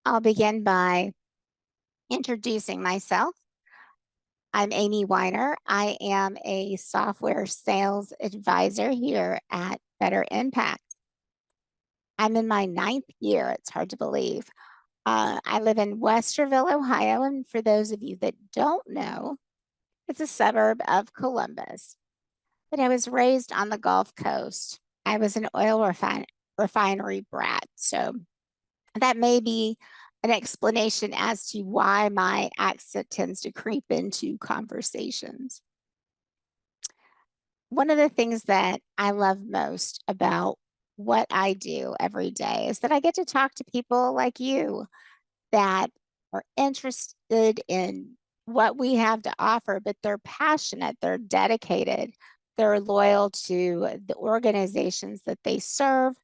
I'll begin by introducing myself. I'm Amy Weiner. I am a software sales advisor here at Better Impact. I'm in my 9th year. It's hard to believe. I live in Westerville, Ohio. And for those of you that don't know, it's a suburb of Columbus. But I was raised on the Gulf Coast. I was an refinery brat. So that may be an explanation as to why my accent tends to creep into conversations. One of the things that I love most about what I do every day is that I get to talk to people like you that are interested in what we have to offer, but they're passionate, they're dedicated, they're loyal to the organizations that they serve.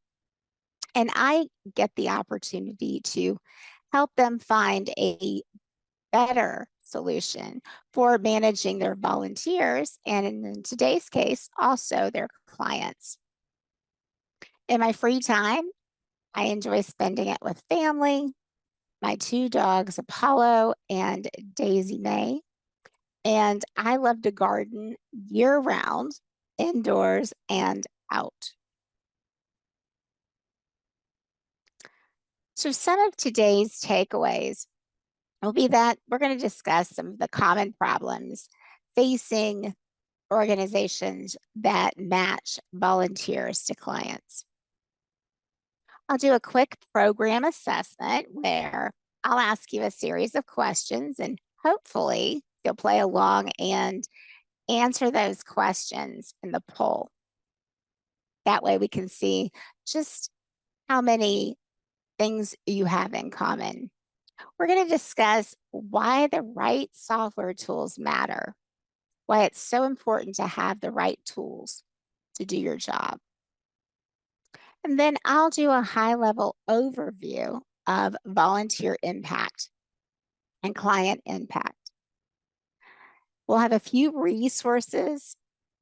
And I get the opportunity to help them find a better solution for managing their volunteers and in today's case, also their clients. In my free time, I enjoy spending it with family, my 2 dogs, Apollo and Daisy May. And I love to garden year round, indoors and out. So some of today's takeaways will be that we're going to discuss some of the common problems facing organizations that match volunteers to clients. I'll do a quick program assessment where I'll ask you a series of questions and hopefully you'll play along and answer those questions in the poll. That way we can see just how many things you have in common. We're going to discuss why the right software tools matter, why it's so important to have the right tools to do your job. And then I'll do a high-level overview of volunteer impact and client impact. We'll have a few resources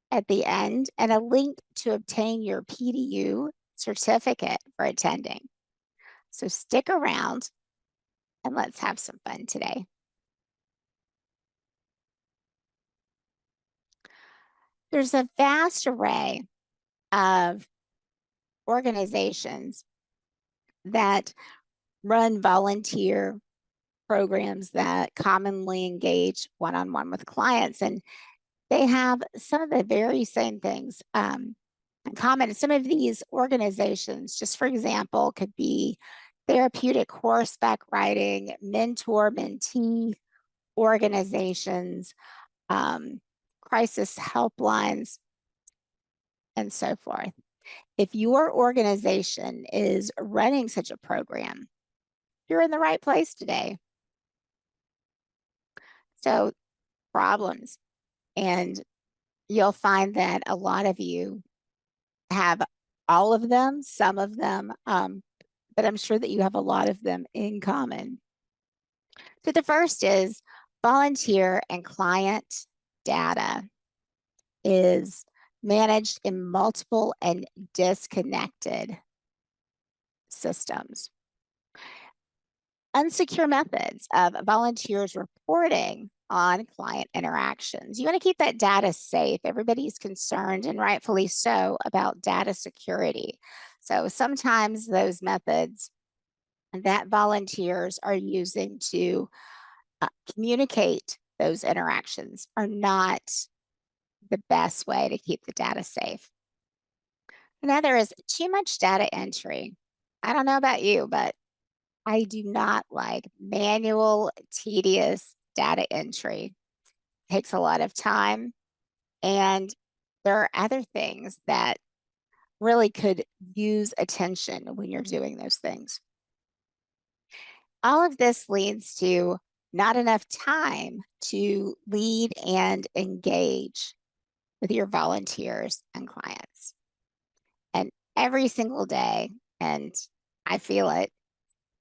at the end and a link to obtain your PDU certificate for attending. So stick around and let's have some fun today. There's a vast array of organizations that run volunteer programs that commonly engage one-on-one with clients. And they have some of the very same things in common. Some of these organizations, just for example, could be therapeutic horseback riding, mentor-mentee organizations, crisis helplines, and so forth. If your organization is running such a program, you're in the right place today. So, problems. And you'll find that a lot of you have all of them, some of them, but I'm sure that you have a lot of them in common. So the first is volunteer and client data is managed in multiple and disconnected systems. Unsecure methods of volunteers reporting on client interactions. You want to keep that data safe. Everybody's concerned, and rightfully so, about data security. So sometimes those methods that volunteers are using to communicate those interactions are not the best way to keep the data safe. Another is too much data entry. I don't know about you, but I do not like manual, tedious data entry. It takes a lot of time. And there are other things that really could use attention when you're doing those things. All of this leads to not enough time to lead and engage with your volunteers and clients. And every single day, and I feel it,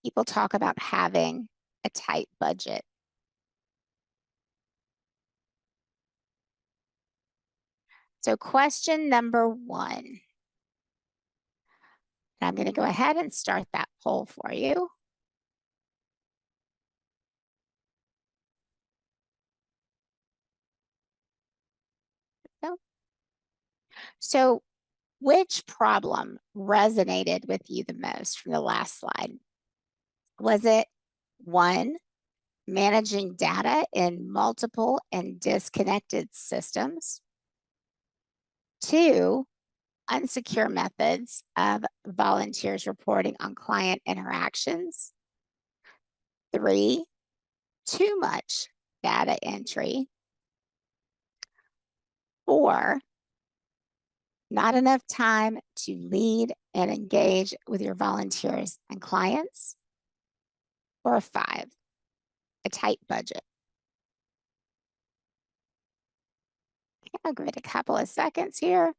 people talk about having a tight budget. So question number 1, and I'm going to go ahead and start that poll for you. So which problem resonated with you the most from the last slide? Was it one, managing data in multiple and disconnected systems? Two, unsecure methods of volunteers reporting on client interactions? Three, too much data entry? Four, not enough time to lead and engage with your volunteers and clients? Or five, a tight budget? I'll give it a couple of seconds here.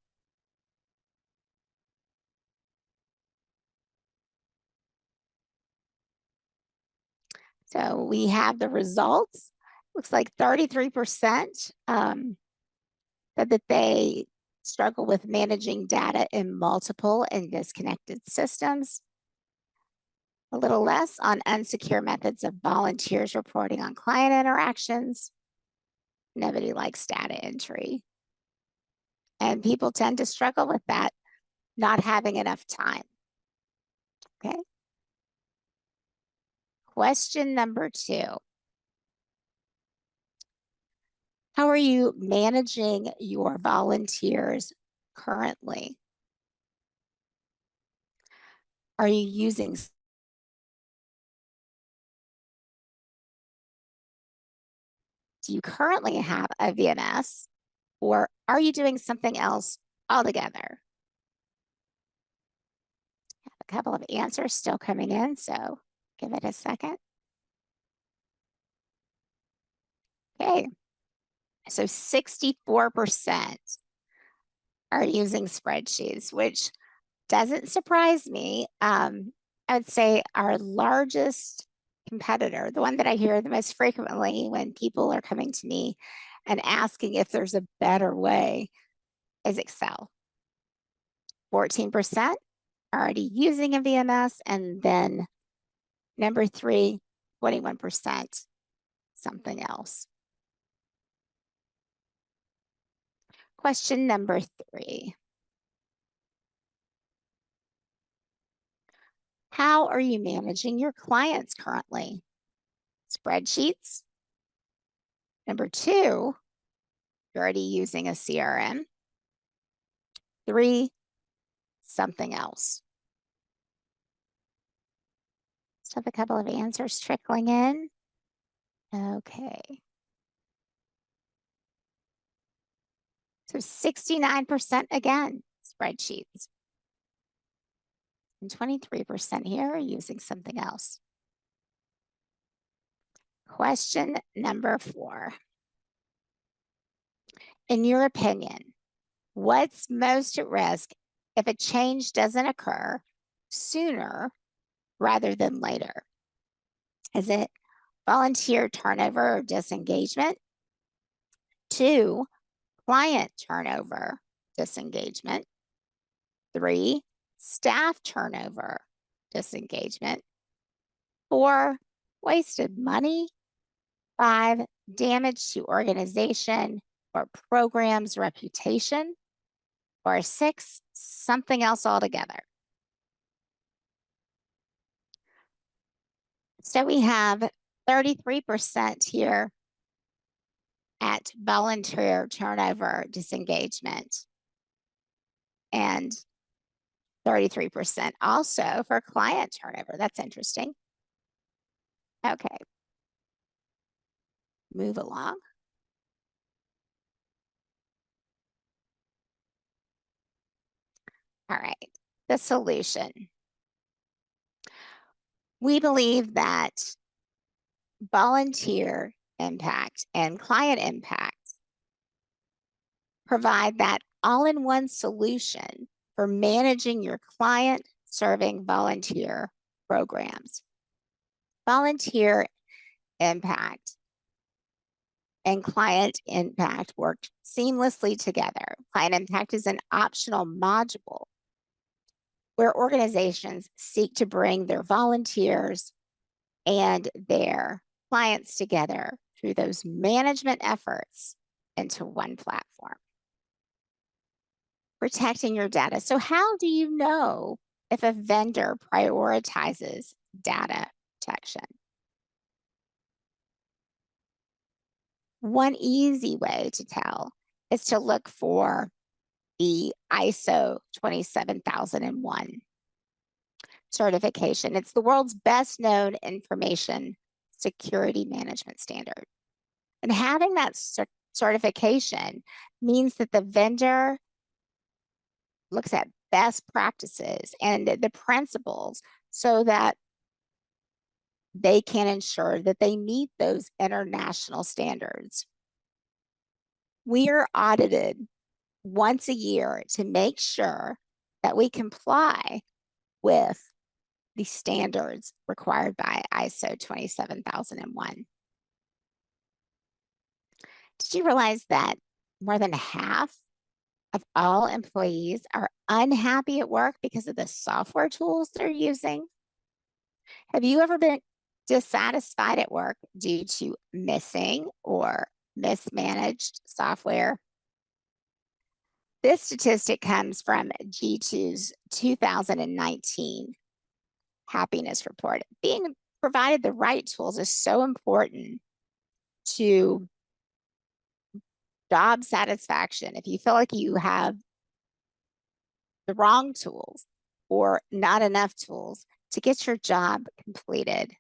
So we have the results. Looks like 33% said that they struggle with managing data in multiple and disconnected systems. A little less on unsecure methods of volunteers reporting on client interactions. Nobody likes data entry. And people tend to struggle with that, not having enough time. Okay. Question number 2. How are you managing your volunteers currently? Are you using do you currently have a VMS, or are you doing something else altogether? A couple of answers still coming in, so give it a second. Okay, so 64% are using spreadsheets, which doesn't surprise me. I would say our largest competitor, the one that I hear the most frequently when people are coming to me and asking if there's a better way, is Excel. 14% are already using a VMS, and then number 3, 21% something else. Question number 3. How are you managing your clients currently? Spreadsheets. Number 2, you're already using a CRM. 3, something else. Just have a couple of answers trickling in. Okay. So 69% again, spreadsheets. And 23% here are using something else. Question number 4. In your opinion, what's most at risk if a change doesn't occur sooner rather than later? Is it volunteer turnover or disengagement? 2, client turnover, disengagement. 3, staff turnover, disengagement. 4, wasted money. 5, damage to organization or program's reputation. Or 6, something else altogether. So we have 33% here at volunteer turnover disengagement, and 33% also for client turnover. That's interesting. Okay. Move along. All right. The solution. We believe that volunteer impact and client impact provide that all-in-one solution for managing your client serving volunteer programs. Volunteer impact and client impact work seamlessly together. Client impact is an optional module where organizations seek to bring their volunteers and their clients together through those management efforts into one platform. protecting your data. So, how do you know if a vendor prioritizes data protection? One easy way to tell is to look for the ISO 27001 certification. It's the world's best known information security management standard. And having that certification means that the vendor looks at best practices and the principles so that they can ensure that they meet those international standards. We are audited once a year to make sure that we comply with the standards required by ISO 27001. Did you realize that more than half of all employees are unhappy at work because of the software tools they're using? Have you ever been dissatisfied at work due to missing or mismanaged software? This statistic comes from G2's 2019 happiness report. Being provided the right tools is so important to job satisfaction. If you feel like you have the wrong tools or not enough tools to get your job completed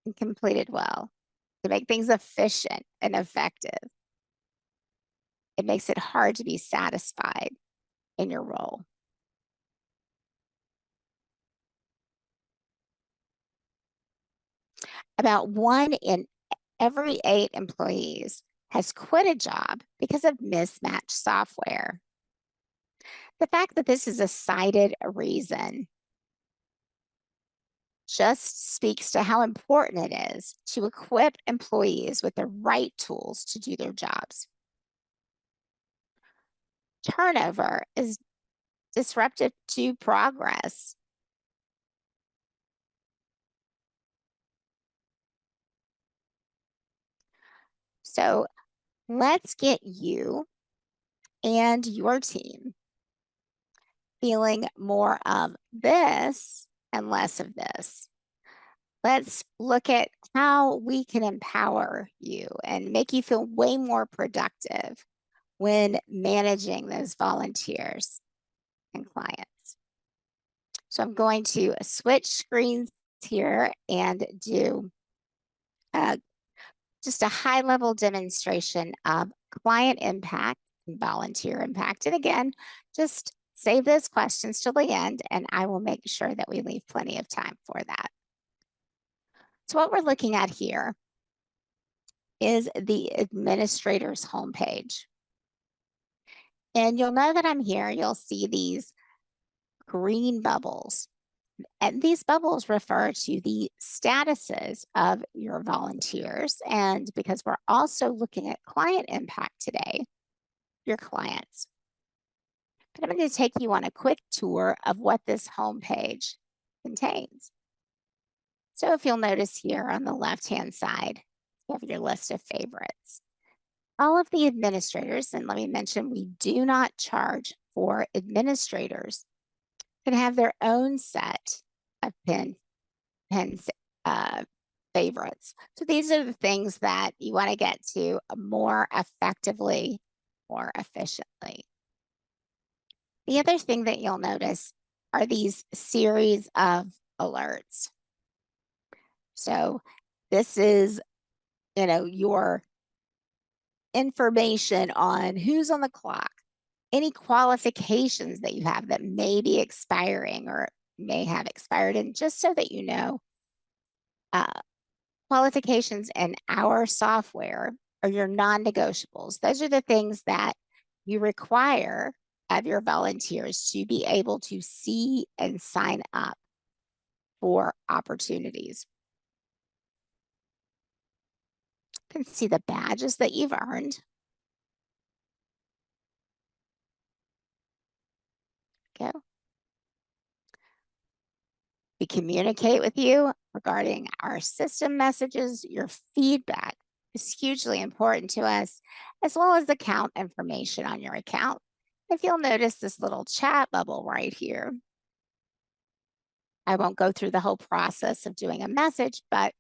and completed well, to make things efficient and effective, it makes it hard to be satisfied in your role. About 1 in every 8 employees has quit a job because of mismatched software. The fact that this is a cited reason just speaks to how important it is to equip employees with the right tools to do their jobs. Turnover is disruptive to progress. So let's get you and your team feeling more of this and less of this. Let's look at how we can empower you and make you feel way more productive when managing those volunteers and clients. So I'm going to switch screens here and do just a high level demonstration of client impact and volunteer impact. And again, just save those questions till the end, and I will make sure that we leave plenty of time for that. So what we're looking at here is the administrator's homepage. And you'll know that I'm here. You'll see these green bubbles. And these bubbles refer to the statuses of your volunteers. And because we're also looking at client impact today, your clients. But I'm going to take you on a quick tour of what this homepage contains. So if you'll notice here on the left-hand side, you have your list of favorites. All of the administrators, and let me mention, we do not charge for administrators, can have their own set of pin favorites. So these are the things that you want to get to more effectively, more efficiently. The other thing that you'll notice are these series of alerts. So this is, your information on who's on the clock, any qualifications that you have that may be expiring or may have expired, and just so that you know, qualifications in our software are your non-negotiables. Those are the things that you require of your volunteers to be able to see and sign up for opportunities. You can see the badges that you've earned. Go. We communicate with you regarding our system messages. Your feedback is hugely important to us, as well as account information on your account. If you'll notice this little chat bubble right here, I won't go through the whole process of doing a message, but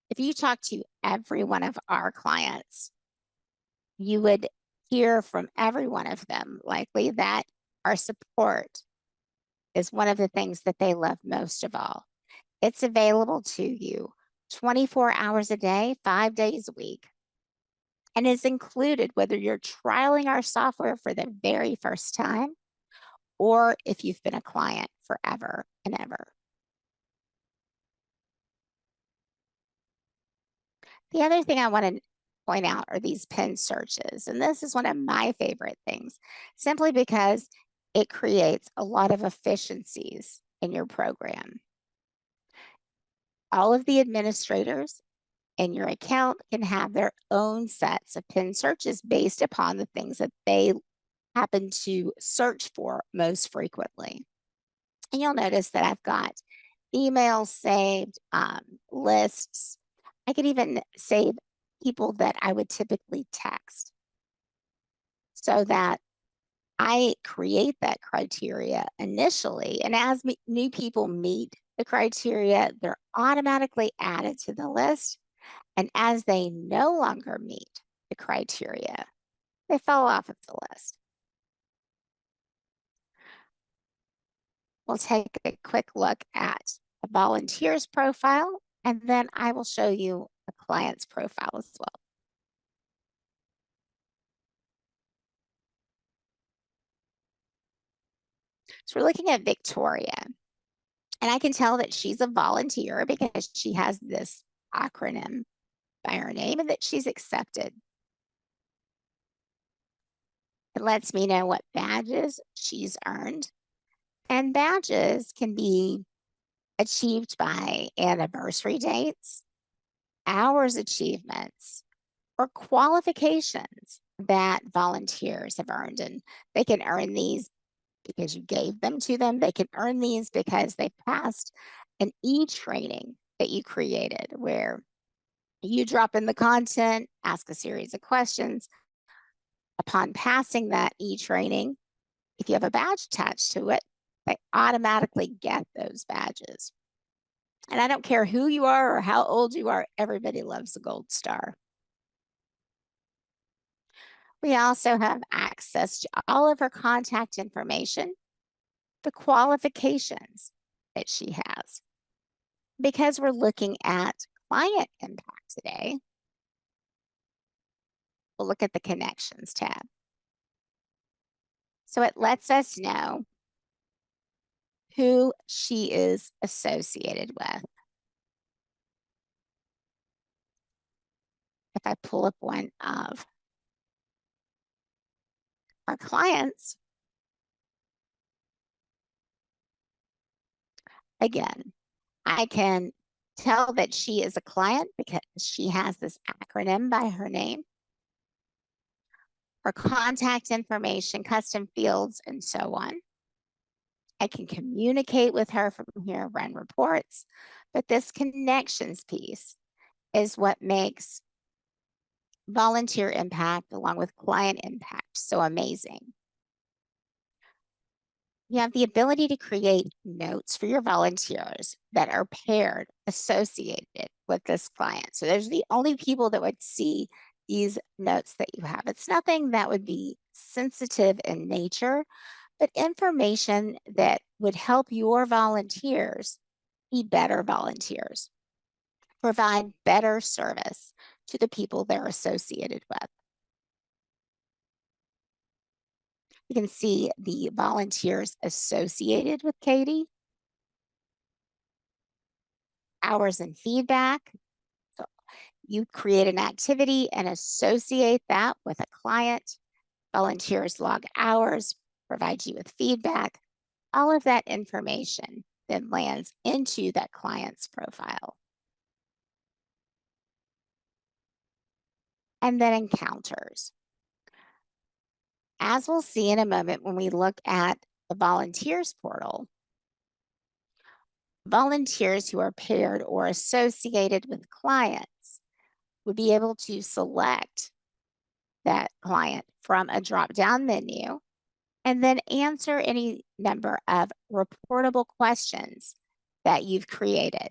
if you talk to every one of our clients, you would hear from every one of them likely that our support is one of the things that they love most of all. It's available to you 24 hours a day, 5 days a week, and is included whether you're trialing our software for the very first time or if you've been a client forever and ever. The other thing I want to point out are these pin searches. And this is one of my favorite things, simply because it creates a lot of efficiencies in your program. All of the administrators in your account can have their own sets of pin searches based upon the things that they happen to search for most frequently. And you'll notice that I've got emails saved, lists. I could even save people that I would typically text so that I create that criteria initially. And as new people meet the criteria, they're automatically added to the list. And as they no longer meet the criteria, they fall off of the list. We'll take a quick look at a volunteer's profile, and then I will show you a client's profile as well. So we're looking at Victoria, and I can tell that she's a volunteer because she has this acronym by her name and that she's accepted. It lets me know what badges she's earned, and badges can be achieved by anniversary dates, hours achievements, or qualifications that volunteers have earned. And they can earn these because you gave them to them. They can earn these because they passed an e-training that you created where you drop in the content, ask a series of questions. Upon passing that e-training, if you have a badge attached to it, they automatically get those badges. And I don't care who you are or how old you are, everybody loves a gold star. We also have access to all of her contact information, the qualifications that she has. Because we're looking at client impact today, we'll look at the connections tab. So it lets us know who she is associated with. If I pull up one of our clients, again, I can tell that she is a client because she has this acronym by her name, her contact information, custom fields, and so on. I can communicate with her from here, run reports, but this connections piece is what makes volunteer impact along with client impact so amazing. You have the ability to create notes for your volunteers that are paired, associated with this client. So there's the only people that would see these notes that you have. It's nothing that would be sensitive in nature, but information that would help your volunteers be better volunteers, provide better service to the people they're associated with. You can see the volunteers associated with Katie, hours and feedback. So you create an activity and associate that with a client. Volunteers log hours, provide you with feedback. All of that information then lands into that client's profile. And then encounters. As we'll see in a moment when we look at the volunteers portal, volunteers who are paired or associated with clients would be able to select that client from a drop-down menu and then answer any number of reportable questions that you've created.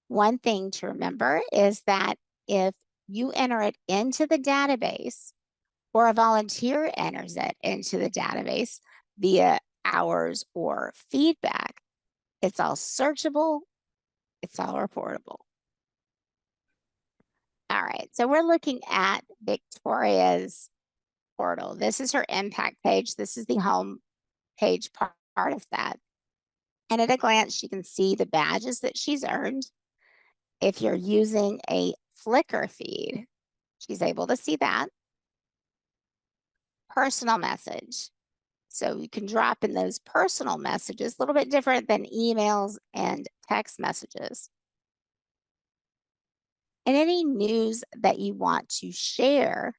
One thing to remember is that if you enter it into the database or a volunteer enters it into the database via hours or feedback, it's all searchable, it's all reportable. All right, so we're looking at Victoria's portal. This is her impact page. This is the home page part of that. And at a glance, you can see the badges that she's earned. If you're using a Flickr feed, she's able to see that. Personal message. So you can drop in those personal messages, a little bit different than emails and text messages. And any news that you want to share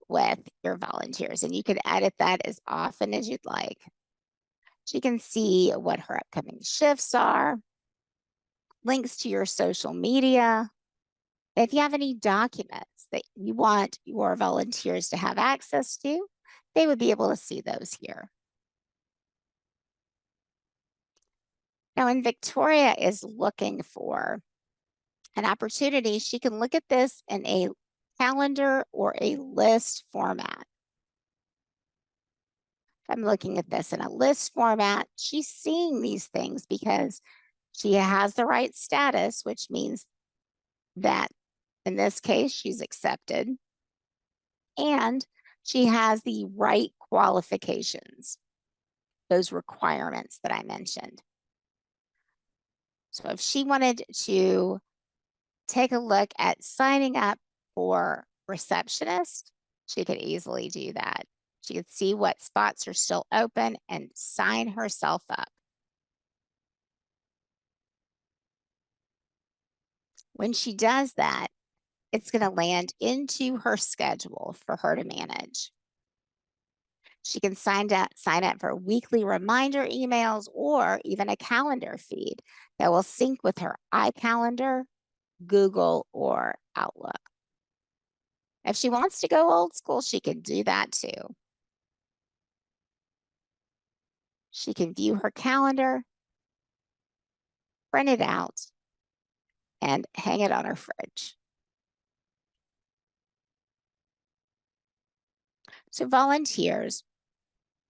with your volunteers, and you can edit that as often as you'd like. She can see what her upcoming shifts are, links to your social media. If you have any documents that you want your volunteers to have access to, they would be able to see those here. Now, when Victoria is looking for an opportunity, she can look at this in a calendar or a list format. If I'm looking at this in a list format, she's seeing these things because she has the right status, which means that in this case, she's accepted, and she has the right qualifications, those requirements that I mentioned. So if she wanted to take a look at signing up for receptionist, she could easily do that. She could see what spots are still open and sign herself up. When she does that, it's going to land into her schedule for her to manage. She can sign up for weekly reminder emails or even a calendar feed that will sync with her iCalendar, Google, or Outlook. If she wants to go old school, she can do that too. She can view her calendar, print it out, and hang it on her fridge. So volunteers,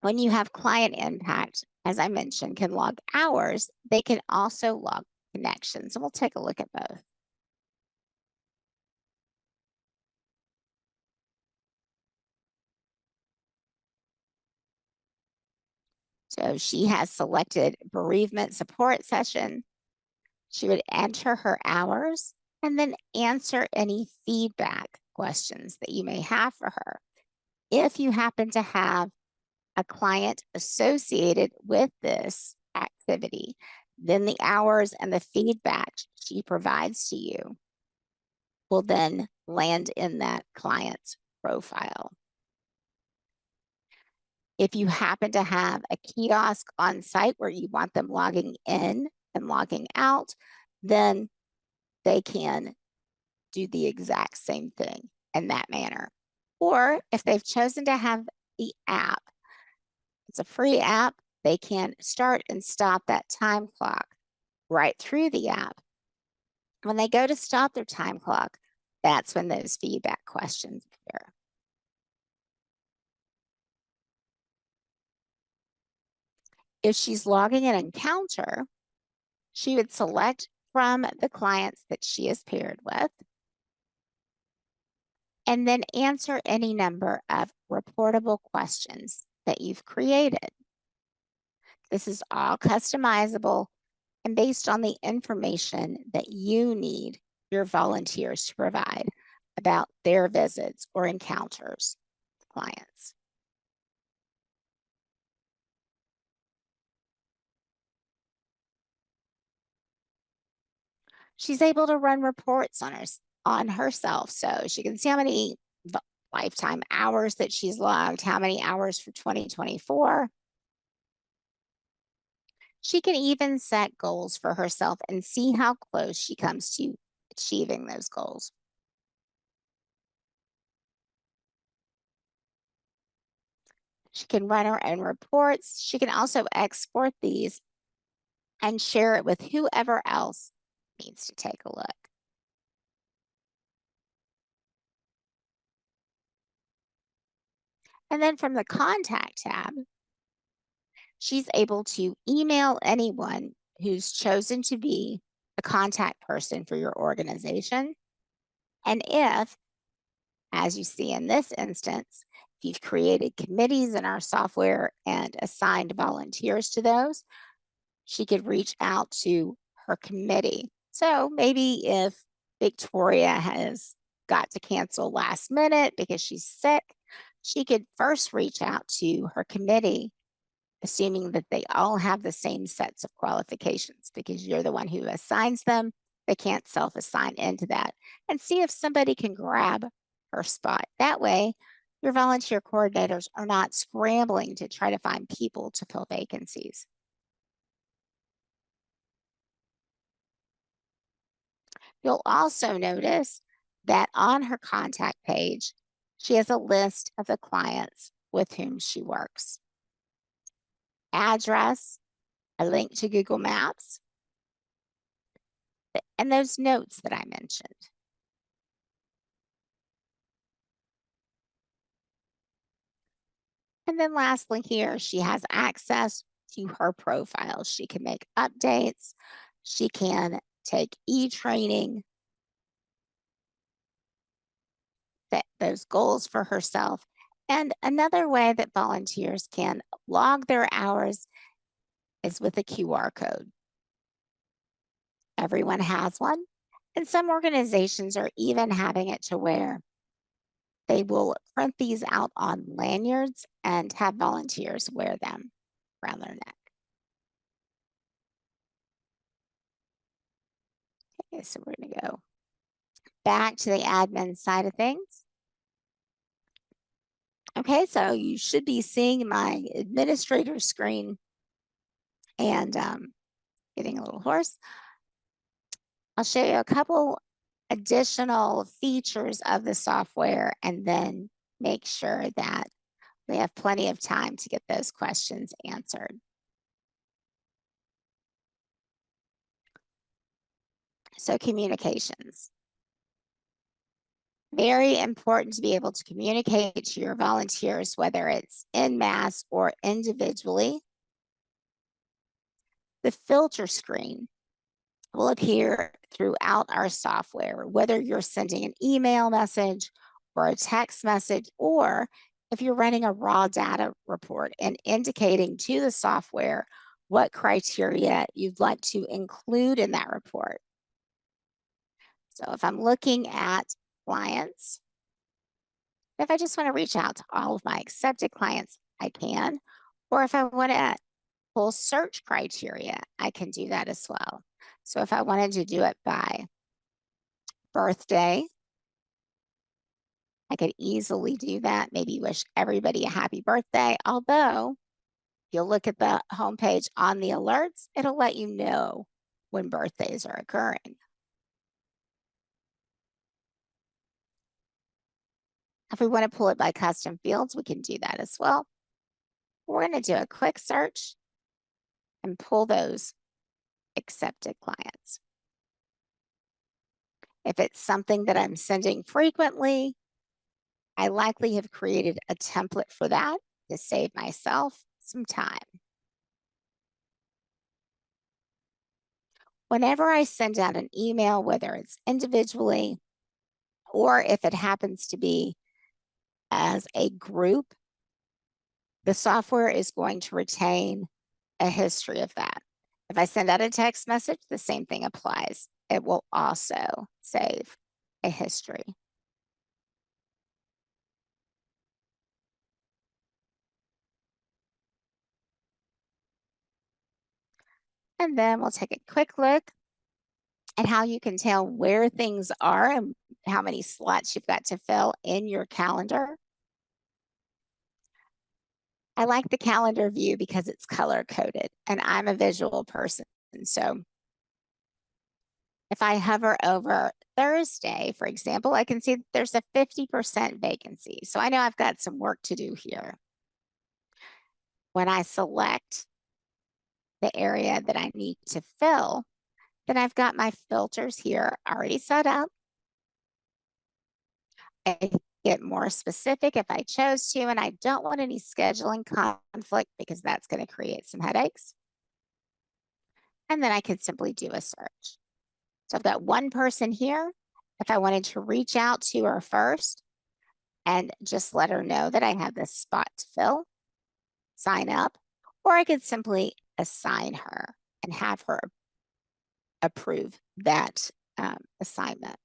when you have client impact, as I mentioned, can log hours, they can also log connections. And we'll take a look at both. So she has selected bereavement support session. She would enter her hours and then answer any feedback questions that you may have for her. If you happen to have a client associated with this activity, then the hours and the feedback she provides to you will then land in that client's profile. If you happen to have a kiosk on site where you want them logging in and logging out, then they can do the exact same thing in that manner. Or if they've chosen to have the app, it's a free app, they can start and stop that time clock right through the app. When they go to stop their time clock, that's when those feedback questions appear. If she's logging an encounter, she would select from the clients that she is paired with and then answer any number of reportable questions that you've created. This is all customizable and based on the information that you need your volunteers to provide about their visits or encounters with clients. She's able to run reports on herself, so she can see how many lifetime hours that she's logged, how many hours for 2024. She can even set goals for herself and see how close she comes to achieving those goals. She can run her own reports. She can also export these and share it with whoever else needs to take a look. And then from the contact tab, she's able to email anyone who's chosen to be a contact person for your organization. And if, as you see in this instance, if you've created committees in our software and assigned volunteers to those, she could reach out to her committee. So maybe if Victoria has got to cancel last minute because she's sick, she could first reach out to her committee, assuming that they all have the same sets of qualifications because you're the one who assigns them. They can't self assign into that, and see if somebody can grab her spot. That way, your volunteer coordinators are not scrambling to try to find people to fill vacancies. You'll also notice that on her contact page, she has a list of the clients with whom she works. Address, a link to Google Maps, and those notes that I mentioned. And then lastly here, she has access to her profile. She can make updates. She can take e-training, set those goals for herself. And another way that volunteers can log their hours is with a QR code. Everyone has one. And some organizations are even having it to where they will print these out on lanyards and have volunteers wear them around their neck. Okay, so we're going to go back to the admin side of things. Okay, so you should be seeing my administrator screen and getting a little hoarse. I'll show you a couple additional features of the software and then make sure that we have plenty of time to get those questions answered. So communications. Very important to be able to communicate to your volunteers, whether it's en masse or individually. The filter screen will appear throughout our software, whether you're sending an email message or a text message, or if you're running a raw data report and indicating to the software what criteria you'd like to include in that report. So if I'm looking at clients, if I just want to reach out to all of my accepted clients, I can. Or if I want to pull search criteria, I can do that as well. So if I wanted to do it by birthday, I could easily do that. Maybe wish everybody a happy birthday. Although, if you look at the homepage on the alerts, it'll let you know when birthdays are occurring. If we want to pull it by custom fields, we can do that as well. We're going to do a quick search and pull those accepted clients. If it's something that I'm sending frequently, I likely have created a template for that to save myself some time. Whenever I send out an email, whether it's individually or if it happens to be as a group, the software is going to retain a history of that. If I send out a text message, the same thing applies. It will also save a history. And then we'll take a quick look at how you can tell where things are and how many slots you've got to fill in your calendar. I like the calendar view because it's color coded and I'm a visual person. So if I hover over Thursday, for example, I can see that there's a 50% vacancy. So I know I've got some work to do here. When I select the area that I need to fill, then I've got my filters here already set up. I can get more specific if I chose to, and I don't want any scheduling conflict because that's going to create some headaches. And then I could simply do a search. So I've got one person here. If I wanted to reach out to her first and just let her know that I have this spot to fill, sign up, or I could simply assign her and have her approve that assignment.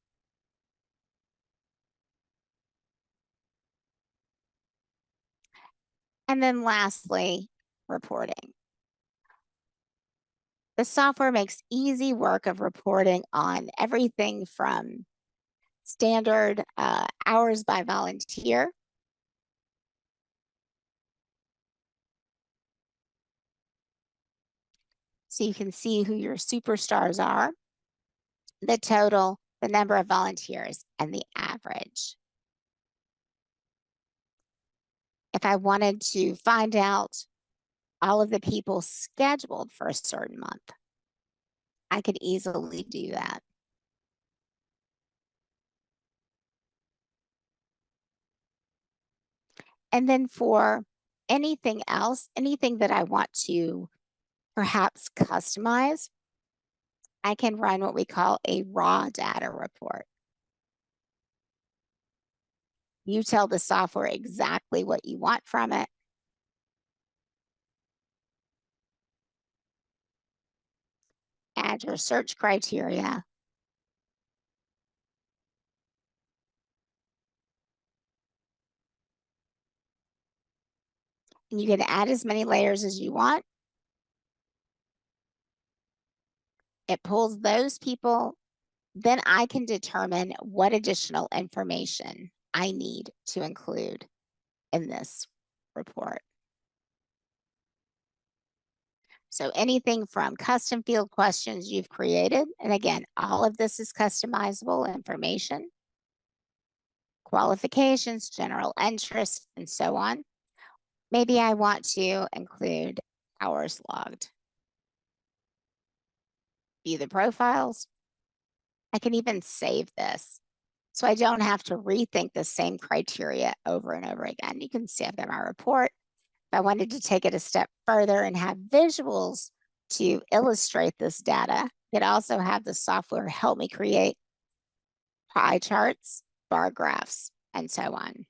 And then lastly, reporting. The software makes easy work of reporting on everything from standard hours by volunteer, so you can see who your superstars are, the total, the number of volunteers, and the average. If I wanted to find out all of the people scheduled for a certain month, I could easily do that. And then for anything else, anything that I want to perhaps customize, I can run what we call a raw data report. You tell the software exactly what you want from it. Add your search criteria. And you can add as many layers as you want. It pulls those people. Then I can determine what additional information I need to include in this report. So anything from custom field questions you've created, and again, all of this is customizable information, qualifications, general interest, and so on. Maybe I want to include hours logged. View the profiles. I can even save this, so I don't have to rethink the same criteria over and over again. You can see I've got my report. If I wanted to take it a step further and have visuals to illustrate this data, I could also have the software help me create pie charts, bar graphs, and so on.